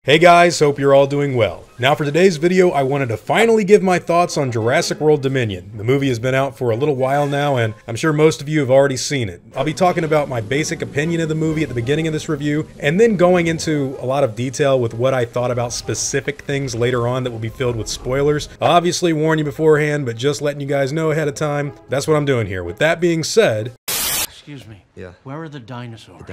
Hey guys, hope you're all doing well. Now for today's video, I wanted to finally give my thoughts on Jurassic World Dominion. The movie has been out for a little while now, and I'm sure most of you have already seen it. I'll be talking about my basic opinion of the movie at the beginning of this review, and then going into a lot of detail with what I thought about specific things later on that will be filled with spoilers. I'll obviously warn you beforehand, but just letting you guys know ahead of time, that's what I'm doing here. With that being said... Excuse me. Yeah. Where are the dinosaurs?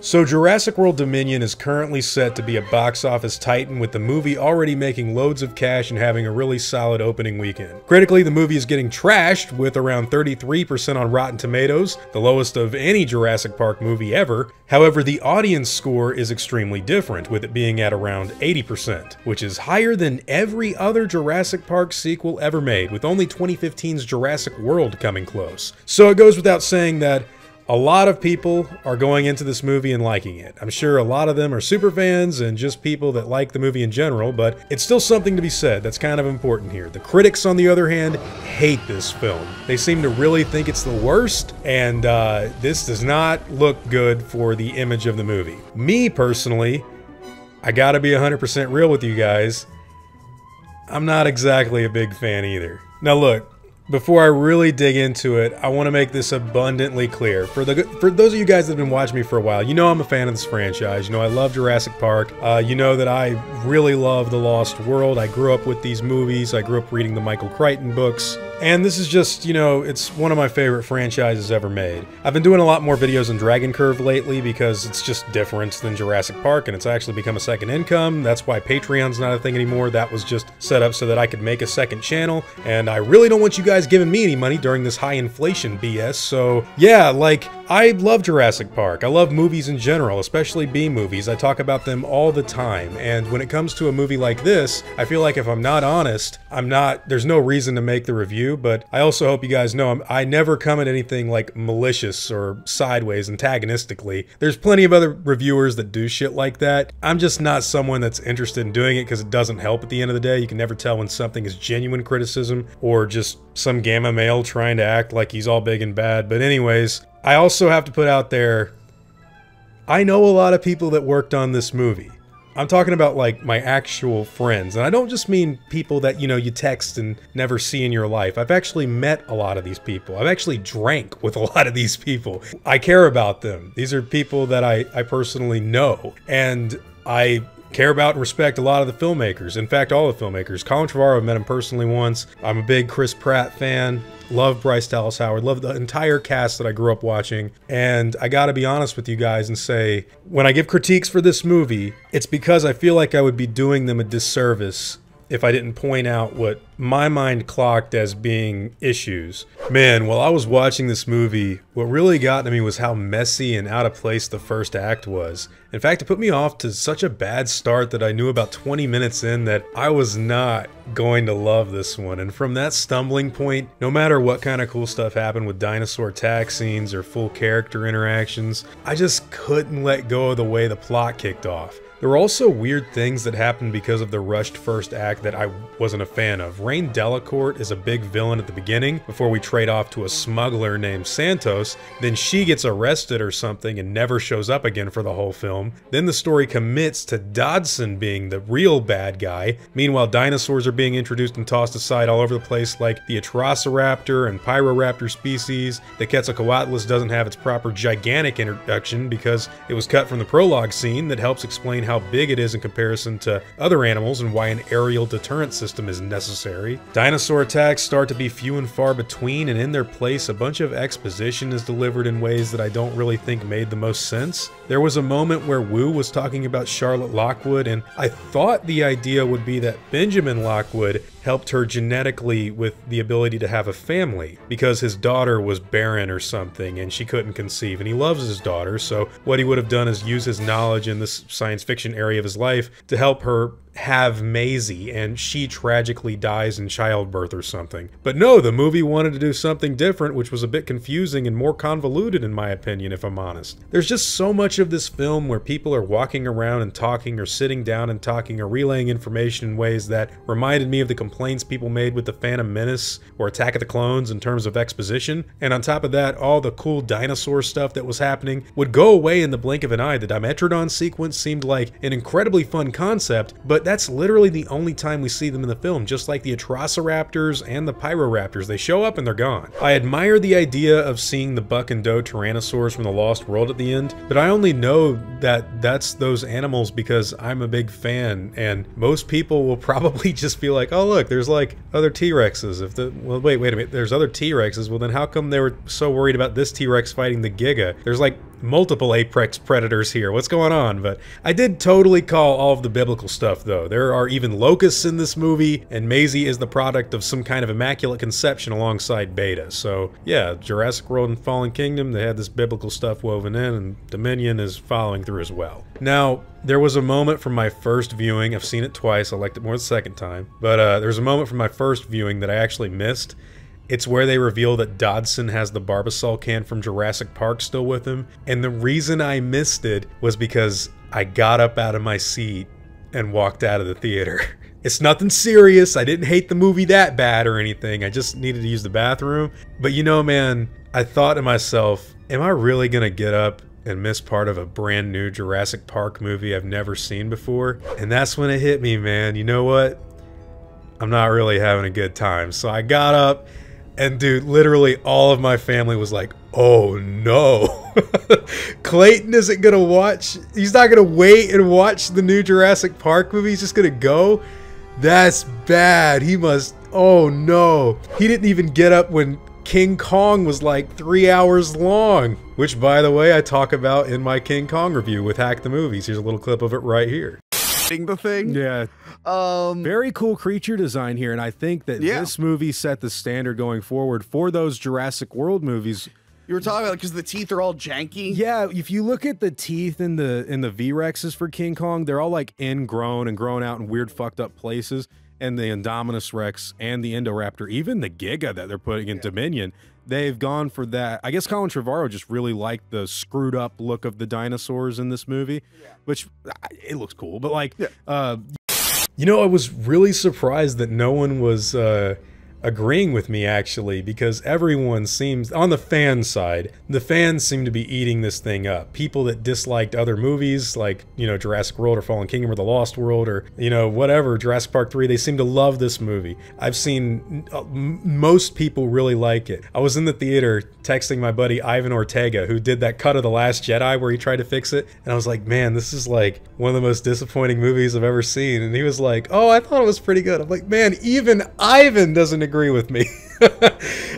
So Jurassic World Dominion is currently set to be a box office titan, with the movie already making loads of cash and having a really solid opening weekend. Critically, the movie is getting trashed with around 33% on Rotten Tomatoes, the lowest of any Jurassic Park movie ever. However, the audience score is extremely different, with it being at around 80%, which is higher than every other Jurassic Park sequel ever made, with only 2015's Jurassic World coming close. So it goes without saying that a lot of people are going into this movie and liking it. I'm sure a lot of them are super fans and just people that like the movie in general, but it's still something to be said that's kind of important here. The critics, on the other hand, hate this film. They seem to really think it's the worst, and this does not look good for the image of the movie. Me, personally, I gotta be 100% real with you guys, I'm not exactly a big fan either. Now look, before I really dig into it, I want to make this abundantly clear. For those of you guys that have been watching me for a while, you know I'm a fan of this franchise. You know I love Jurassic Park. You know that I really love The Lost World. I grew up with these movies. I grew up reading the Michael Crichton books. And this is just, you know, it's one of my favorite franchises ever made. I've been doing a lot more videos on Dragon Curve lately because it's just different than Jurassic Park, and it's actually become a second income. That's why Patreon's not a thing anymore. That was just set up so that I could make a second channel, and I really don't want you guys giving me any money during this high inflation BS. So yeah, like, I love Jurassic Park. I love movies in general, especially B movies. I talk about them all the time, and when it comes to a movie like this, I feel like if I'm not honest, there's no reason to make the review. But I also hope you guys know I never come at anything like malicious or sideways, antagonistically. There's plenty of other reviewers that do shit like that. I'm just not someone that's interested in doing it because it doesn't help at the end of the day. You can never tell when something is genuine criticism or just some gamma male trying to act like he's all big and bad. But anyways, I also have to put out there, I know a lot of people that worked on this movie. I'm talking about like my actual friends, and I don't just mean people that, you know, you text and never see in your life. I've actually met a lot of these people. I've actually drank with a lot of these people. I care about them. These are people that I personally know, and I care about and respect a lot of the filmmakers. In fact, all the filmmakers. Colin Trevorrow, I've met him personally once. I'm a big Chris Pratt fan. Love Bryce Dallas Howard. Love the entire cast that I grew up watching. And I gotta be honest with you guys and say, when I give critiques for this movie, it's because I feel like I would be doing them a disservice if I didn't point out what my mind clocked as being issues. Man, while I was watching this movie, what really got to me was how messy and out of place the first act was. In fact, it put me off to such a bad start that I knew about 20 minutes in that I was not going to love this one. And from that stumbling point, no matter what kind of cool stuff happened with dinosaur attack scenes or full character interactions, I just couldn't let go of the way the plot kicked off. There were also weird things that happened because of the rushed first act that I wasn't a fan of. Rain Delacourt is a big villain at the beginning before we trade off to a smuggler named Santos. Then she gets arrested or something and never shows up again for the whole film. Then the story commits to Dodson being the real bad guy. Meanwhile, dinosaurs are being introduced and tossed aside all over the place, like the Atrociraptor and Pyroraptor species. The Quetzalcoatlus doesn't have its proper gigantic introduction because it was cut from the prologue scene that helps explain how big it is in comparison to other animals and why an aerial deterrent system is necessary. Dinosaur attacks start to be few and far between, and in their place a bunch of exposition is delivered in ways that I don't really think made the most sense. There was a moment where Wu was talking about Charlotte Lockwood, and I thought the idea would be that Benjamin Lockwood helped her genetically with the ability to have a family because his daughter was barren or something and she couldn't conceive, and he loves his daughter, so what he would have done is use his knowledge in this science fiction area of his life to help her have Maisie and she tragically dies in childbirth or something. But no, the movie wanted to do something different, which was a bit confusing and more convoluted in my opinion, if I'm honest. There's just so much of this film where people are walking around and talking, or sitting down and talking, or relaying information in ways that reminded me of the complaints people made with The Phantom Menace or Attack of the Clones in terms of exposition. And on top of that, all the cool dinosaur stuff that was happening would go away in the blink of an eye. The Dimetrodon sequence seemed like an incredibly fun concept, but that's literally the only time we see them in the film, just like the Atrociraptors and the Pyroraptors. They show up and they're gone. I admire the idea of seeing the buck and doe Tyrannosaurs from the Lost World at the end, but I only know that that's those animals because I'm a big fan, and most people will probably just be like, oh look, there's like other T-Rexes. Well, wait a minute, there's other T-Rexes. Well then how come they were so worried about this T-Rex fighting the Giga? There's like multiple apex predators here. What's going on? But I did totally call all of the biblical stuff though. There are even locusts in this movie, and Maisie is the product of some kind of immaculate conception alongside Beta. So yeah, Jurassic World and Fallen Kingdom, they had this biblical stuff woven in, and Dominion is following through as well. Now, there was a moment from my first viewing, I've seen it twice, I liked it more the second time, but there was a moment from my first viewing that I actually missed. It's where they reveal that Dodson has the Barbasol can from Jurassic Park still with him, and the reason I missed it was because I got up out of my seat and walked out of the theater. It's nothing serious, I didn't hate the movie that bad or anything, I just needed to use the bathroom. But you know man, I thought to myself, am I really gonna get up and miss part of a brand new Jurassic Park movie I've never seen before? And that's when it hit me, man. You know what? I'm not really having a good time. So I got up, and dude, literally all of my family was like, oh no. Clayton isn't gonna watch, he's not gonna wait and watch the new Jurassic Park movie, he's just gonna go? That's bad. He must, oh no. He didn't even get up when King Kong was like 3 hours long, which by the way I talk about in my King Kong review with Hack the Movies. Here's a little clip of it right here. The thing. Yeah. Very cool creature design here, and I think that this movie set the standard going forward for those Jurassic World movies. You were talking about because the teeth are all janky. Yeah, if you look at the teeth in the V-Rexes for King Kong, they're all like ingrown and grown out in weird fucked up places. And the Indominus Rex and the Indoraptor, even the Giga that they're putting in Dominion, they've gone for that. I guess Colin Trevorrow just really liked the screwed up look of the dinosaurs in this movie, which it looks cool. But like, you know, I was really surprised that no one was agreeing with me actually, because everyone seems, on the fan side, the fans seem to be eating this thing up. People that disliked other movies like, you know, Jurassic World or Fallen Kingdom or The Lost World or, you know, whatever, Jurassic Park 3, they seem to love this movie. I've seen most people really like it. I was in the theater texting my buddy Ivan Ortega, who did that cut of The Last Jedi where he tried to fix it, and I was like, man, this is like one of the most disappointing movies I've ever seen. And he was like, oh, I thought it was pretty good. I'm like, man, even Ivan doesn't agree with me.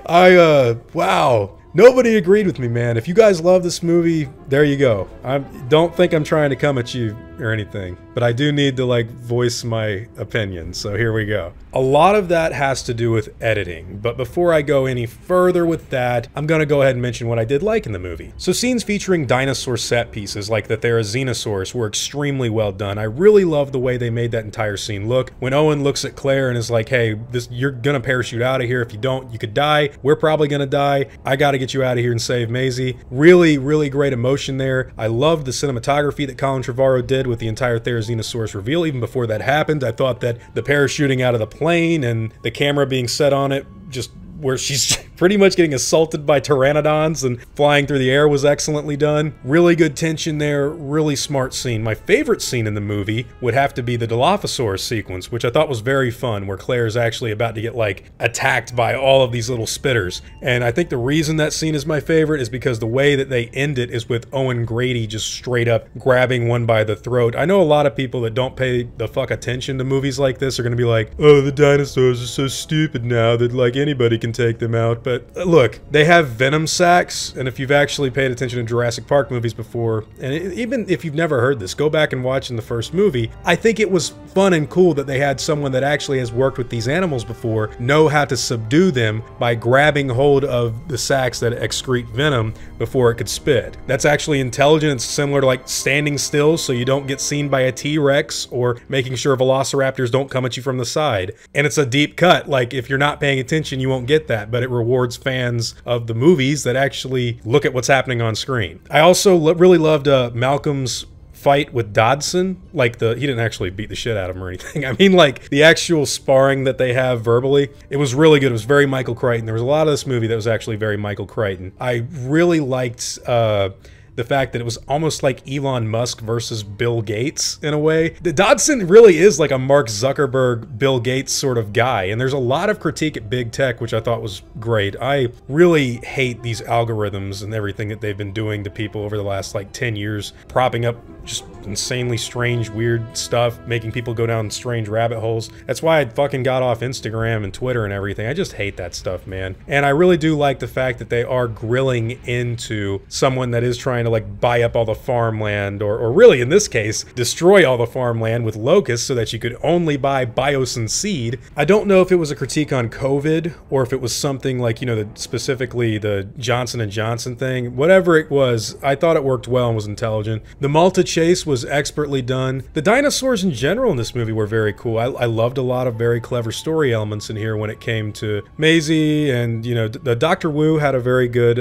Wow. Nobody agreed with me, man. If you guys love this movie, there you go. I don't think I'm trying to come at you or anything, but I do need to like voice my opinion, so here we go. A lot of that has to do with editing, but before I go any further with that, I'm gonna go ahead and mention what I did like in the movie. So scenes featuring dinosaur set pieces like the Therizinosaurus were extremely well done. I really love the way they made that entire scene look. When Owen looks at Claire and is like, hey, you're gonna parachute out of here. If you don't, you could die. We're probably gonna die. I gotta get you out of here and save Maisie. Really, really great emotion there. I loved the cinematography that Colin Trevorrow did with the entire Therizinosaurus reveal. Even before that happened, I thought that the parachuting out of the plane and the camera being set on it, just where she's pretty much getting assaulted by pteranodons and flying through the air, was excellently done. Really good tension there, really smart scene. My favorite scene in the movie would have to be the Dilophosaurus sequence, which I thought was very fun, where Claire is actually about to get like attacked by all of these little spitters. And I think the reason that scene is my favorite is because the way that they end it is with Owen Grady just straight up grabbing one by the throat. I know a lot of people that don't pay the fuck attention to movies like this are gonna be like, oh, the dinosaurs are so stupid now that like anybody can take them out. but look, they have venom sacs, and if you've actually paid attention to Jurassic Park movies before, and even if you've never heard this, go back and watch in the first movie. I think it was fun and cool that they had someone that actually has worked with these animals before know how to subdue them by grabbing hold of the sacs that excrete venom before it could spit. That's actually intelligent. It's similar to like standing still so you don't get seen by a T-Rex, or making sure velociraptors don't come at you from the side. And it's a deep cut. Like, if you're not paying attention, you won't get that, but it rewards fans of the movies that actually look at what's happening on screen. I also really loved Malcolm's fight with Dodson. Like, he didn't actually beat the shit out of him or anything. I mean, like, the actual sparring that they have verbally, it was really good. It was very Michael Crichton. There was a lot of this movie that was actually very Michael Crichton. I really liked the fact that it was almost like Elon Musk versus Bill Gates in a way. The Dodson really is like a Mark Zuckerberg, Bill Gates sort of guy, and there's a lot of critique at big tech, which I thought was great. I really hate these algorithms and everything that they've been doing to people over the last like 10 years, propping up just insanely strange, weird stuff, making people go down strange rabbit holes. That's why I fucking got off Instagram and Twitter and everything. I just hate that stuff, man. And I really do like the fact that they are grilling into someone that is trying to like buy up all the farmland, or really in this case, destroy all the farmland with locusts so that you could only buy Biosyn seed. I don't know if it was a critique on COVID or if it was something like, you know, specifically the Johnson & Johnson thing. Whatever it was, I thought it worked well and was intelligent. The Malta chase was expertly done. The dinosaurs in general in this movie were very cool. I loved a lot of very clever story elements in here when it came to Maisie, and, you know, the Dr. Wu had a very good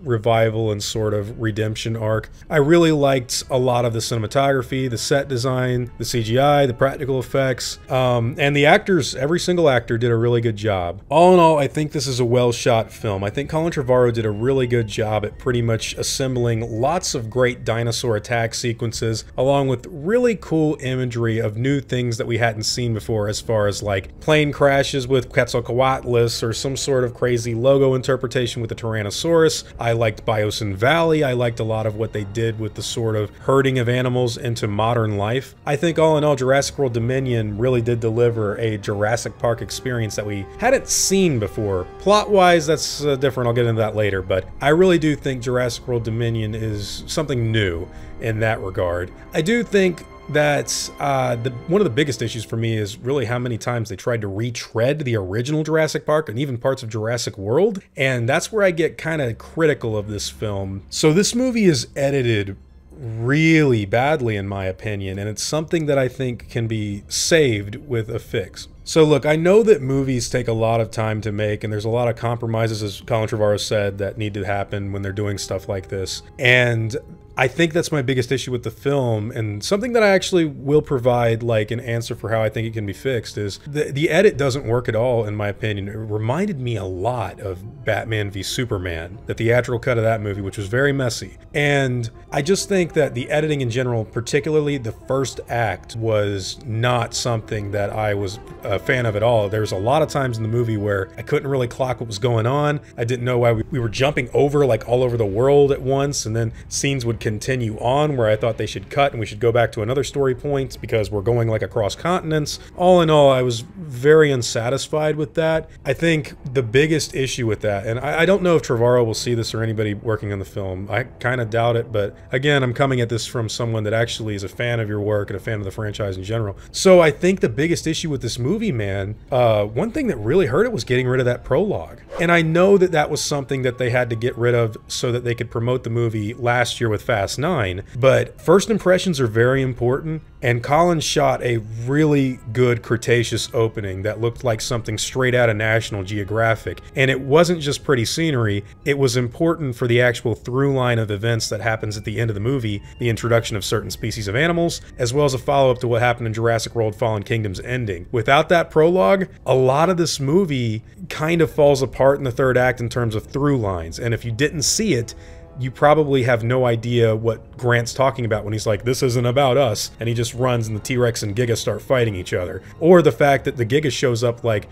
revival and sort of redemption arc. I really liked a lot of the cinematography, the set design, the CGI, the practical effects, and the actors. Every single actor did a really good job. All in all, I think this is a well-shot film. I think Colin Trevorrow did a really good job at pretty much assembling lots of great dinosaur attack sequences, along with really cool imagery of new things that we hadn't seen before, as far as like plane crashes with Quetzalcoatlus, or some sort of crazy logo interpretation with the Tyrannosaurus. I liked Biosyn Valley. I liked a lot of what they did with the sort of herding of animals into modern life. I think all in all, Jurassic World Dominion really did deliver a Jurassic Park experience that we hadn't seen before. Plot-wise, that's different. I'll get into that later, but I really do think Jurassic World Dominion is something new in that regard. I do think that one of the biggest issues for me is really how many times they tried to retread the original Jurassic Park and even parts of Jurassic World, and that's where I get kind of critical of this film. So this movie is edited really badly, in my opinion, and it's something that I think can be saved with a fix. So look, I know that movies take a lot of time to make, and there's a lot of compromises, as Colin Trevorrow said, that need to happen when they're doing stuff like this. And I think that's my biggest issue with the film, and something that I actually will provide like an answer for how I think it can be fixed is the edit doesn't work at all, in my opinion. It reminded me a lot of Batman v Superman, the theatrical cut of that movie, which was very messy. And I just think that the editing in general, particularly the first act, was not something that I was a fan of at all. There's a lot of times in the movie where I couldn't really clock what was going on. I didn't know why we were jumping over like all over the world at once, and then scenes would continue on where I thought they should cut and we should go back to another story point because we're going like across continents. All in all, I was very unsatisfied with that. I think the biggest issue with that, and I don't know if Trevorrow will see this or anybody working on the film, I kind of doubt it, but again, I'm coming at this from someone that actually is a fan of your work and a fan of the franchise in general. So I think the biggest issue with this movie, man, one thing that really hurt it was getting rid of that prologue. And I know that that was something that they had to get rid of so that they could promote the movie last year with Fast 9, but first impressions are very important, and Colin shot a really good Cretaceous opening that looked like something straight out of National Geographic. And it wasn't just pretty scenery, it was important for the actual through line of events that happens at the end of the movie, the introduction of certain species of animals, as well as a follow-up to what happened in Jurassic World Fallen Kingdom's ending. Without that prologue, a lot of this movie kind of falls apart in the third act in terms of through lines, and if you didn't see it, you probably have no idea what Grant's talking about when he's like, this isn't about us, and he just runs and the T-Rex and Giga start fighting each other. Or the fact that the Giga shows up like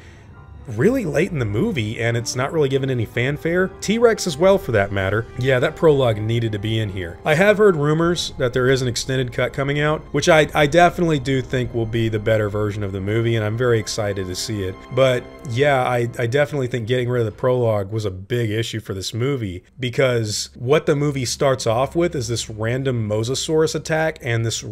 really late in the movie, and it's not really given any fanfare. T-Rex as well, for that matter. Yeah, that prologue needed to be in here. I have heard rumors that there is an extended cut coming out, which I definitely do think will be the better version of the movie, and I'm very excited to see it. But yeah, I definitely think getting rid of the prologue was a big issue for this movie, because what the movie starts off with is this random Mosasaurus attack, and this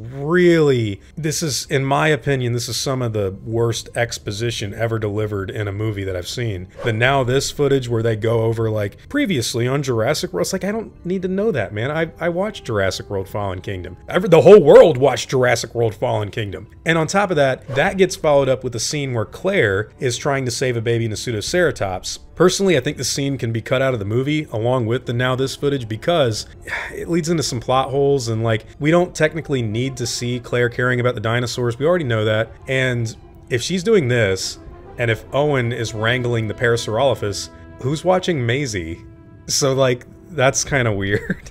is, in my opinion, this is some of the worst exposition ever delivered in a movie that I've seen. But now this footage where they go over, like, previously on Jurassic World, it's like, I don't need to know that, man. I watched Jurassic World Fallen Kingdom. The whole world watched Jurassic World Fallen Kingdom. And on top of that, that gets followed up with a scene where Claire is trying to save a baby in a pseudoceratops. Personally, I think the scene can be cut out of the movie along with the now this footage, because it leads into some plot holes, and like, we don't technically need to see Claire caring about the dinosaurs. We already know that. And if she's doing this, and if Owen is wrangling the Parasaurolophus, who's watching Maisie? So like, that's kind of weird.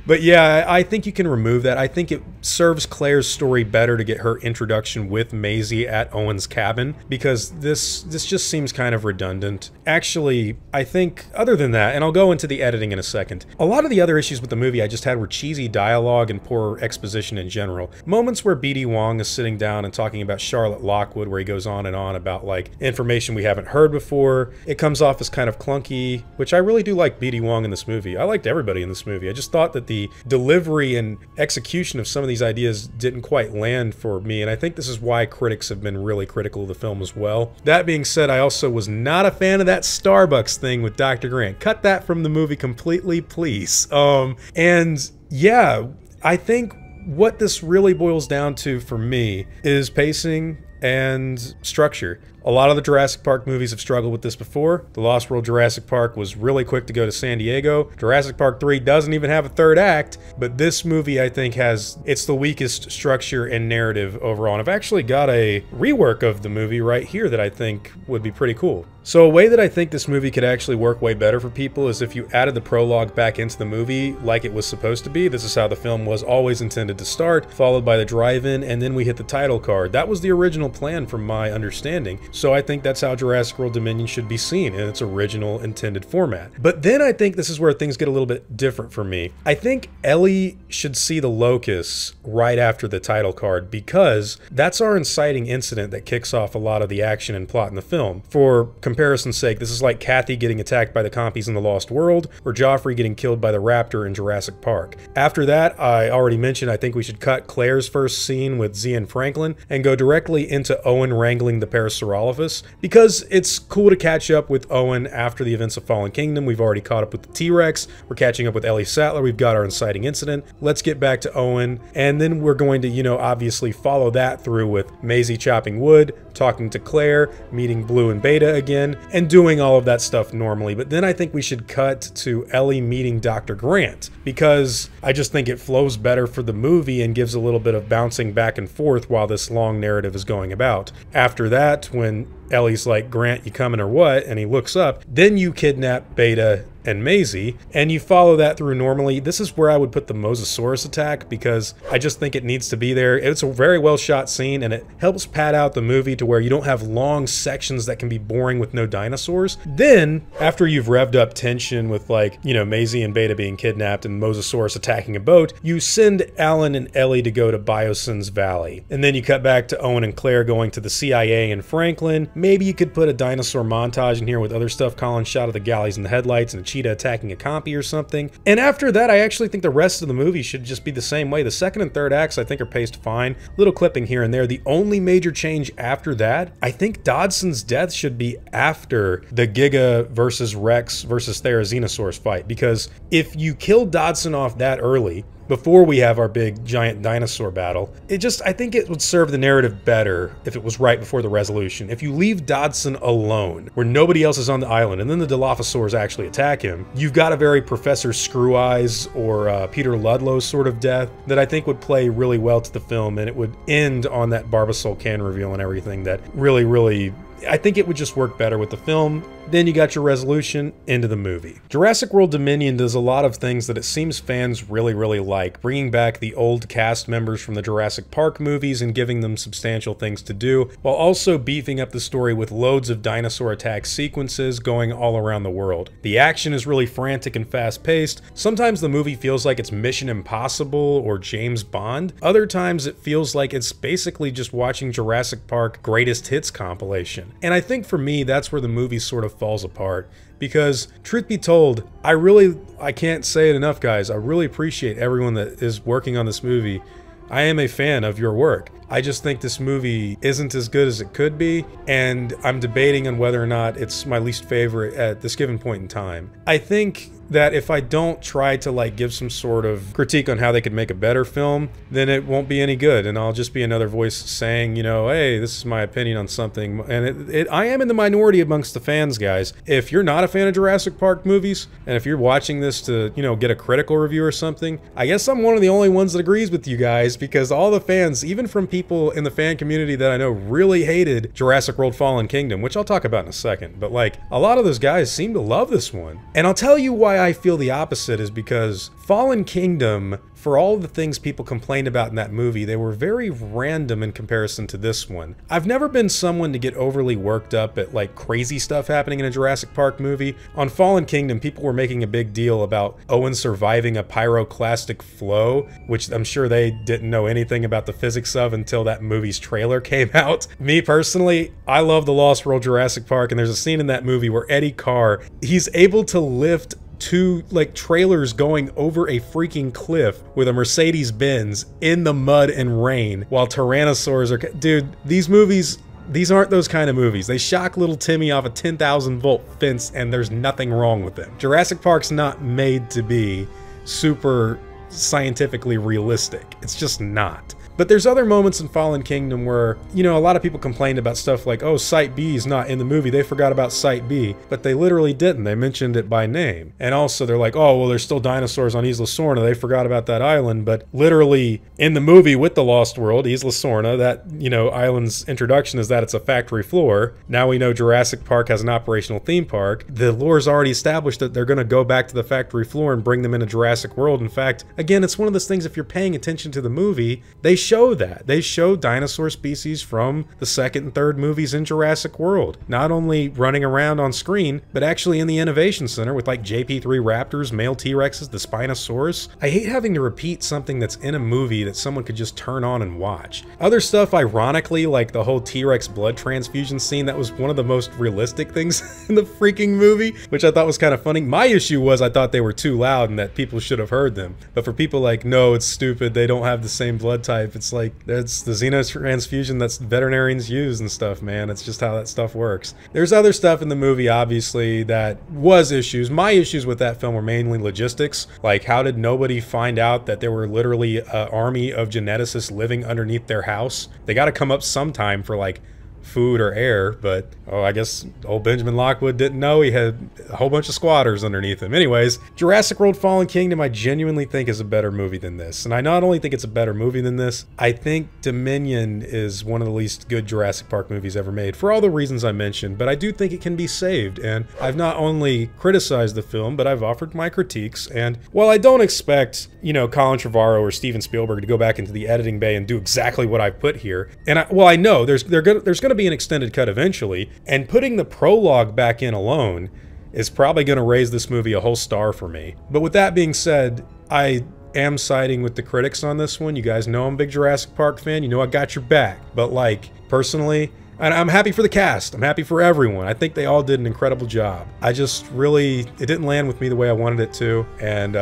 But yeah, I think you can remove that. I think it serves Claire's story better to get her introduction with Maisie at Owen's cabin, because this just seems kind of redundant. Actually, I think other than that, and I'll go into the editing in a second, a lot of the other issues with the movie I just had were cheesy dialogue and poor exposition in general. Moments where B.D. Wong is sitting down and talking about Charlotte Lockwood, where he goes on and on about like information we haven't heard before. It comes off as kind of clunky, which I really do like B.D. Wong in this movie. I liked everybody in this movie. I just thought that the delivery and execution of some of these ideas didn't quite land for me, and I think this is why critics have been really critical of the film as well. That being said, I also was not a fan of that Starbucks thing with Dr. Grant. Cut that from the movie completely, please. And yeah, I think what this really boils down to for me is pacing and structure. A lot of the Jurassic Park movies have struggled with this before. The Lost World Jurassic Park was really quick to go to San Diego. Jurassic Park 3 doesn't even have a third act, but this movie I think it's the weakest structure and narrative overall. And I've actually got a rework of the movie right here that I think would be pretty cool. So a way that I think this movie could actually work way better for people is if you added the prologue back into the movie like it was supposed to be. This is how the film was always intended to start, followed by the drive-in, and then we hit the title card. That was the original plan from my understanding. So I think that's how Jurassic World Dominion should be seen in its original intended format. But then I think this is where things get a little bit different for me. I think Ellie should see the locusts right after the title card, because that's our inciting incident that kicks off a lot of the action and plot in the film. For comparison's sake, this is like Kathy getting attacked by the compies in The Lost World, or Joffrey getting killed by the raptor in Jurassic Park. After that, I already mentioned I think we should cut Claire's first scene with Z and Franklin and go directly into Owen wrangling the Parasaurolophus, because it's cool to catch up with Owen after the events of Fallen Kingdom. We've already caught up with the T-Rex. We're catching up with Ellie Sattler. We've got our inciting incident. Let's get back to Owen, and then we're going to, obviously follow that through with Maisie chopping wood, talking to Claire, meeting Blue and Beta again, and doing all of that stuff normally. But then I think we should cut to Ellie meeting Dr. Grant, because I just think it flows better for the movie and gives a little bit of bouncing back and forth while this long narrative is going about. After that, when Ellie's like, "Grant, you coming or what?" and he looks up, then you kidnap Beta and Maisie, and you follow that through normally. This is where I would put the Mosasaurus attack, because I just think it needs to be there. It's a very well shot scene, and it helps pad out the movie to where you don't have long sections that can be boring with no dinosaurs. Then, after you've revved up tension with Maisie and Beta being kidnapped and Mosasaurus attacking a boat, you send Alan and Ellie to go to Biosyn's Valley. And then you cut back to Owen and Claire going to the CIA in Franklin. Maybe you could put a dinosaur montage in here with other stuff, Colin shot of the galleys and the headlights and a cheetah attacking a compy or something. And after that, I actually think the rest of the movie should just be the same way. The second and third acts I think are paced fine. Little clipping here and there. The only major change after that, I think Dodson's death should be after the Giga versus Rex versus Therizinosaurus fight, because if you kill Dodson off that early, before we have our big giant dinosaur battle, I think it would serve the narrative better if it was right before the resolution. If you leave Dodson alone, where nobody else is on the island, and then the Dilophosaurs actually attack him, you've got a very Professor Screw Eyes or Peter Ludlow sort of death that I think would play really well to the film, and it would end on that Barbasol can reveal and everything that really, I think it would just work better with the film. then you got your resolution into the movie. Jurassic World Dominion does a lot of things that it seems fans really like, bringing back the old cast members from the Jurassic Park movies and giving them substantial things to do, while also beefing up the story with loads of dinosaur attack sequences going all around the world. The action is really frantic and fast-paced. Sometimes the movie feels like it's Mission Impossible or James Bond. Other times it feels like it's basically just watching Jurassic Park Greatest Hits compilation. And I think for me, that's where the movie sort of falls apart. Because, truth be told, I can't say it enough, guys, I really appreciate everyone that is working on this movie. I am a fan of your work. I just think this movie isn't as good as it could be, and I'm debating on whether or not it's my least favorite at this given point in time. I think that if I don't try to like give some sort of critique on how they could make a better film, then it won't be any good, and I'll just be another voice saying, you know, hey, this is my opinion on something. And I am in the minority amongst the fans, guys. If you're not a fan of Jurassic Park movies, and if you're watching this to, you know, get a critical review or something, I guess I'm one of the only ones that agrees with you guys, because all the fans, even from people in the fan community that I know really hated Jurassic World Fallen Kingdom, which I'll talk about in a second, but like a lot of those guys seem to love this one. And I'll tell you why I feel the opposite is because Fallen Kingdom, for all the things people complained about in that movie, they were very random in comparison to this one. I've never been someone to get overly worked up at like crazy stuff happening in a Jurassic Park movie. On Fallen Kingdom, people were making a big deal about Owen surviving a pyroclastic flow, which I'm sure they didn't know anything about the physics of until that movie's trailer came out. Me personally, I love the Lost World Jurassic Park, and there's a scene in that movie where Eddie Carr, he's able to lift two like trailers going over a freaking cliff with a Mercedes-Benz in the mud and rain while tyrannosaurs are... Dude, these movies, these aren't those kind of movies. They shock little Timmy off a 10,000 volt fence and there's nothing wrong with them. Jurassic Park's not made to be super scientifically realistic. It's just not. But there's other moments in Fallen Kingdom where, you know, a lot of people complained about stuff like, oh, Site B is not in the movie, they forgot about Site B. But they literally didn't, they mentioned it by name. And also they're like, oh, well, there's still dinosaurs on Isla Sorna, they forgot about that island. But literally in the movie with the Lost World, Isla Sorna, that, you know, island's introduction is that it's a factory floor. Now we know Jurassic Park has an operational theme park. The lore's already established that they're gonna go back to the factory floor and bring them into Jurassic World. In fact, again, it's one of those things, if you're paying attention to the movie, they show that. They show dinosaur species from the second and third movies in Jurassic World. Not only running around on screen, but actually in the Innovation Center with like JP3 raptors, male T-Rexes, the Spinosaurus. I hate having to repeat something that's in a movie that someone could just turn on and watch. Other stuff, ironically, like the whole T-Rex blood transfusion scene, that was one of the most realistic things in the freaking movie, which I thought was kind of funny. My issue was I thought they were too loud and that people should have heard them. But for people like, no, it's stupid, they don't have the same blood type, it's like, that's the xenotransfusion that's veterinarians use and stuff, man. It's just how that stuff works. There's other stuff in the movie, obviously, that was issues. My issues with that film were mainly logistics. Like, how did nobody find out that there were literally an army of geneticists living underneath their house? They got to come up sometime for, like, food or air, but oh, I guess old Benjamin Lockwood didn't know he had a whole bunch of squatters underneath him. Anyways, Jurassic World Fallen Kingdom I genuinely think is a better movie than this. And I not only think it's a better movie than this, I think Dominion is one of the least good Jurassic Park movies ever made for all the reasons I mentioned, but I do think it can be saved. And I've not only criticized the film, but I've offered my critiques. And while I don't expect, you know, Colin Trevorrow or Steven Spielberg to go back into the editing bay and do exactly what I've put here, and I know there's going to be an extended cut eventually, and putting the prologue back in alone is probably going to raise this movie a whole star for me. But with that being said, I am siding with the critics on this one. You guys know I'm a big Jurassic Park fan. You know I got your back. But like, personally, and I'm happy for the cast. I'm happy for everyone. I think they all did an incredible job. I just really, it didn't land with me the way I wanted it to. And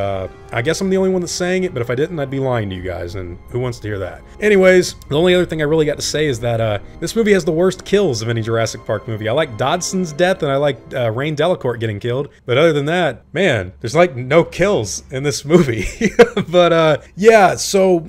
I guess I'm the only one that's saying it, but if I didn't, I'd be lying to you guys, and who wants to hear that? Anyways, the only other thing I really got to say is that this movie has the worst kills of any Jurassic Park movie. I like Dodson's death, and I like Rain Delacourt getting killed. But other than that, man, there's like no kills in this movie. But yeah, so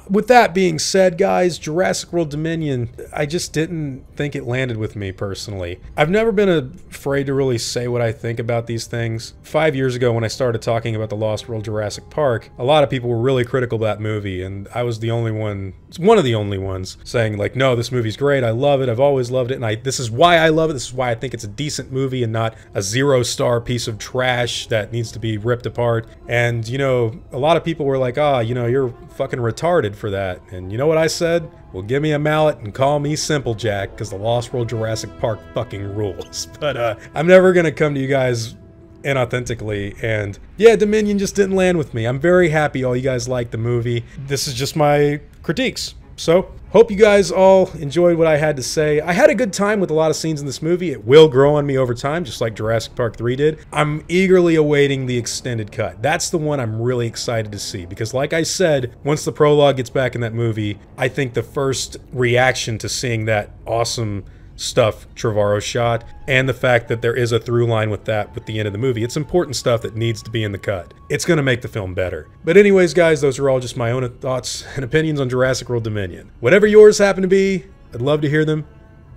with that being said, guys, Jurassic World Dominion, I just didn't think it landed with me personally. I've never been afraid to really say what I think about these things. 5 years ago when I started talking about the Lost World Jurassic Jurassic Park, a lot of people were really critical of that movie, and I was the only one of the only ones saying like, no, this movie's great, I love it, I've always loved it, and this is why I love it, this is why I think it's a decent movie and not a 0-star piece of trash that needs to be ripped apart. And, you know, a lot of people were like, you know, you're fucking retarded for that. And you know what I said? Well, give me a mallet and call me Simple Jack, because the Lost World Jurassic Park fucking rules. But I'm never gonna come to you guys inauthentically, and yeah, Dominion just didn't land with me. I'm very happy all you guys liked the movie. This is just my critiques. So, hope you guys all enjoyed what I had to say. I had a good time with a lot of scenes in this movie. It will grow on me over time, just like Jurassic Park 3 did. I'm eagerly awaiting the extended cut. That's the one I'm really excited to see, because like I said, once the prologue gets back in that movie, I think the first reaction to seeing that awesome stuff Trevorrow shot, and the fact that there is a through line with that with the end of the movie. It's important stuff that needs to be in the cut. It's going to make the film better. But anyways, guys, those are all just my own thoughts and opinions on Jurassic World Dominion. Whatever yours happen to be, I'd love to hear them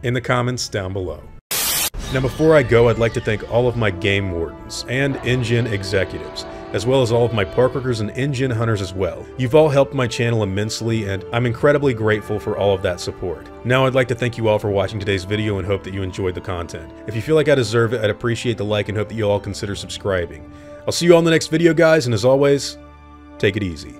in the comments down below. Now, before I go, I'd like to thank all of my game wardens and InGen executives, as well as all of my park workers and InGen hunters as well. You've all helped my channel immensely, and I'm incredibly grateful for all of that support. Now I'd like to thank you all for watching today's video and hope that you enjoyed the content. If you feel like I deserve it, I'd appreciate the like and hope that you all consider subscribing. I'll see you all in the next video, guys, and as always, take it easy.